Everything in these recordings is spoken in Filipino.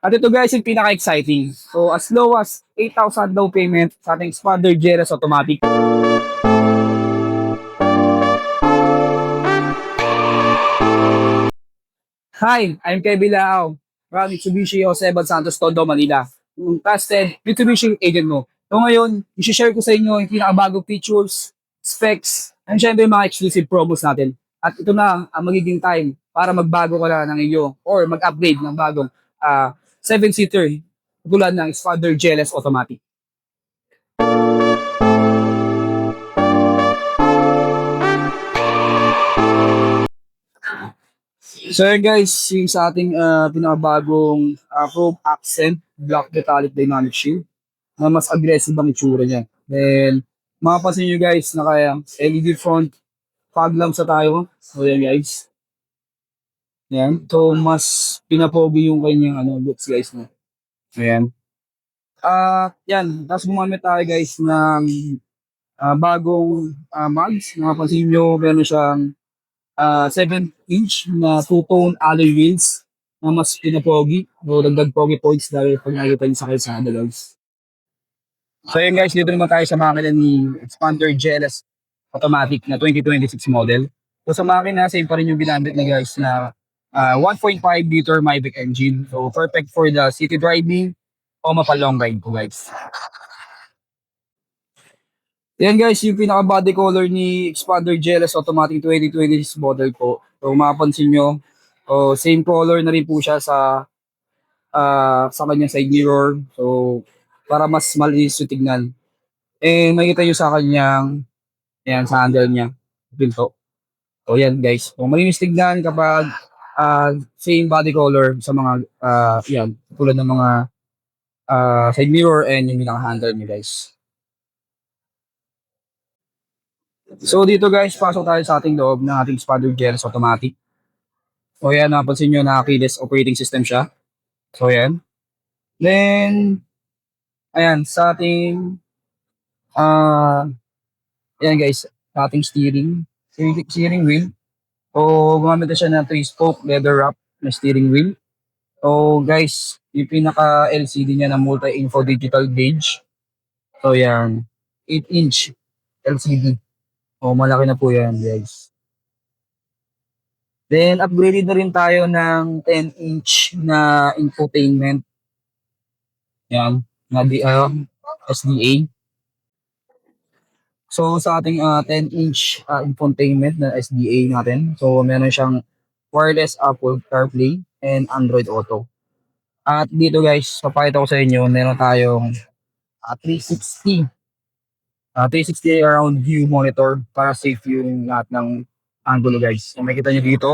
At ito guys, yung pinaka-exciting. So as low as 8,000 down payment sa ating Expander GLS Automatic. Hi, I'm Kevin Lao from Mitsubishi Jose Santos Tondo, Manila. Yung trusted Mitsubishi agent mo. So ngayon, i-share ko sa inyo yung pinakabagong features, specs, and syempre yung mga exclusive promos natin. At ito na ang magiging time para magbago ka na ng iyo or mag-upgrade ng bagong 7-seater tulad ng Expander GLS Automatic. So yun guys, yung sa ating pinakabagong Probe Accent Black Metallic Dynamic Shield na mas aggressive ang itsura niya. Then, makapansin nyo guys na kaya LED front fog lamps na tayo. So yan guys. Yan. So, mas pinapogi yung kanyang looks guys. No? Ayan. Yan. Tapos gumamit tayo guys ng bagong mags. Makapansin nyo, meron siyang 7-inch na two-tone alloy wheels na mas pinapogi. So, dagdag pogi points dahil pag nakikita nyo sa kalsada guys. So yun guys, dito naman tayo sa makina ni Expander GLS Automatic na 2026 model. So sa makina, same pa rin yung ginamit na guys na 1.5 liter Mavic engine. So perfect for the city driving o mapalong ride po guys. Yan guys, yung pinaka body color ni Expander GLS Automatic 2026 model po. So mapapansin nyo, same color na rin po siya sa kanyang side mirror. So para mas malinis yung tignan. Makita nyo sa kanyang, ayan, sa handle niya, pinto. So, yan guys. So, malinis tignan kapag same body color sa mga, yan, tulad ng mga side mirror and yung pinaka-handle niya guys. So, dito guys, pasok tayo sa ating loob ng ating Expander GLS Automatic. So, yan, napansin nyo na keyless operating system siya. So, yan. Then, ayan, sa ating ayan guys, ating steering wheel. So, gumamit na siya ng 3-spoke leather wrap na steering wheel. So, guys, yung pinaka-LCD niya na multi-info digital gauge. So, yan, 8-inch LCD. So, malaki na po yan, guys. Then, upgraded na rin tayo ng 10-inch na infotainment. Yan, na SDA. So sa ating 10-inch infotainment na SDA natin, so meron siyang wireless Apple CarPlay and Android Auto. At dito guys, papakita ko sa inyo, meron tayong 360 around view monitor para safe yung lahat ng angulo guys. So makikita nyo dito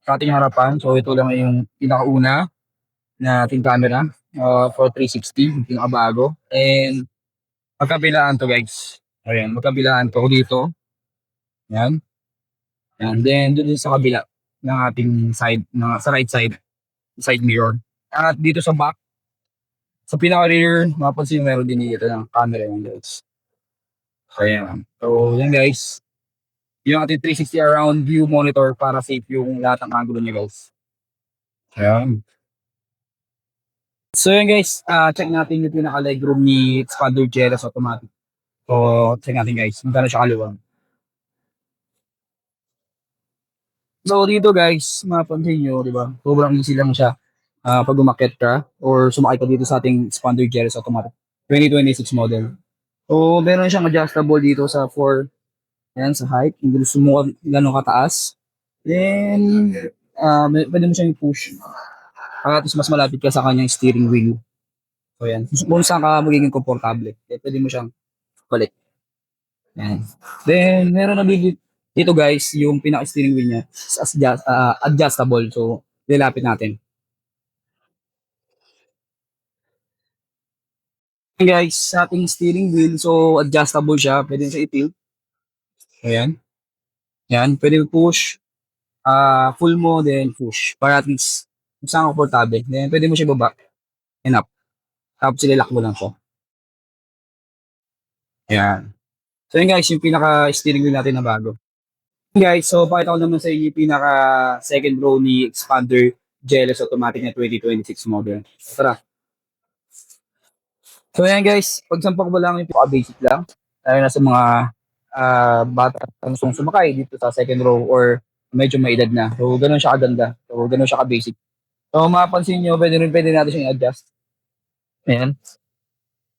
sa ating harapan, so ito lang yung pinakauna na ating camera for 360, yung pinakabago. And magkabilaan to guys. Ayan, magkabilaan to dito. Yan. And then, doon sa kabila ng ating side, sa right side mirror. At dito sa back, sa pinaka-rear, mapansin meron din dito ng camera yung guys. So, yan. So, yan guys. Yung ating 360 around view monitor para safe yung lahat ng angulo niya guys. Ayan. So, yan guys. Check natin yung pinaka-legroom ni Expander GLS Automatic. So, check natin guys. Magkano siya kaluwang. So, dito guys, mapansin nyo, di ba? Sobrang easy lang siya pag umakyat ka or sumakay ka dito sa ating Expander GLS Automatic 2026 model. So, meron siyang adjustable dito sa 4, yan, sa height. Kung gusto mo gano'ng kataas. Then, pwede mo siyang push. At mas malapit ka sa kanyang steering wheel. So, yan. Kung saan ka magiging komportable. Pwede mo siyang balik. Yan. Then, meron na dito guys, yung pinaka-steering wheel niya is adjustable. So, nilapit natin. Guys, sa ating steering wheel, so adjustable siya. Pwede siya i-tilt. Ayan. Yan. Pwede push. Full mo, then push. Para at least, kung saan komportable. Then, pwede mo siya baba. And up. Tapos, sililak mo lang siya. Ayan. So, yun guys, yung pinaka-steering wheel natin na bago. Guys, so pakita ko naman sa inyo yung pinaka second row ni Expander GLS automatic na 2026 model. Tara. So ayan guys, pagsampak ko lang yung basic lang. Lalo na sa mga bata ang gustong sumakay dito sa second row or medyo may edad na. So ganun siya kaganda. So ganun siya ka-basic. So mapapansin nyo, pwede natin siyang i-adjust. Ayan.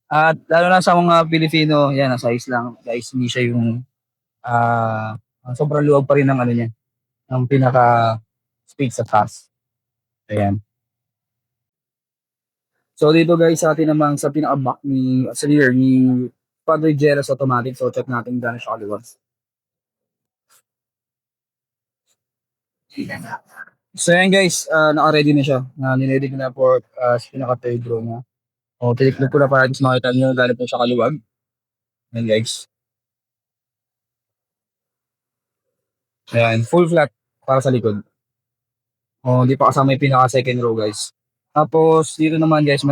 At lalo na sa mga Pilipino, yan, size lang. Guys, hindi siya yung sobrang luwag pa rin ng ano niya, ng pinaka speed sa taas. Ayan. So dito guys, sa atin namang sa pinaka-back sa rear ni Padre Jeras automatic. So check natin gano'n siya kaliwas. So yan guys, naka-ready na siya. Niready ko na for sa pinaka-third row niya. O, tiniklik ko na para mas makita nyo gano'n po siya kaluwag. Yan guys. Ayan, full flat para sa likod. O, hindi pa kasama yung pinaka-second row guys. Tapos dito naman guys,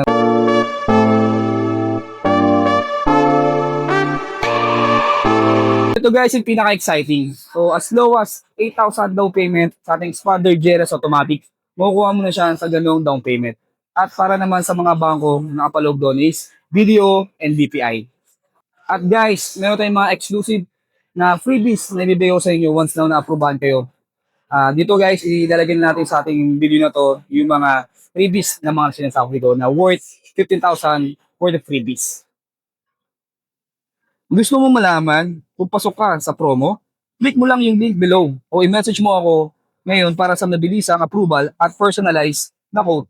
ito guys yung pinaka-exciting. So as low as 8,000 down payment sa ating Spandard Jeras automatic, makukuha mo na siya sa ganung down payment. At para naman sa mga bangko na nakapaloob doon is BDO and BPI. At guys, meron tayong mga exclusive na freebies na ibibigay ko sa inyo once na na-approvean kayo. Dito guys, ilalagay natin sa ating video na to yung mga freebies na mga sinasabi ko na worth 15,000 for the freebies. Gusto mo malaman kung pasok ka sa promo? Click mo lang yung link below o i-message mo ako ngayon para sa mabilisang approval at personalized na quote.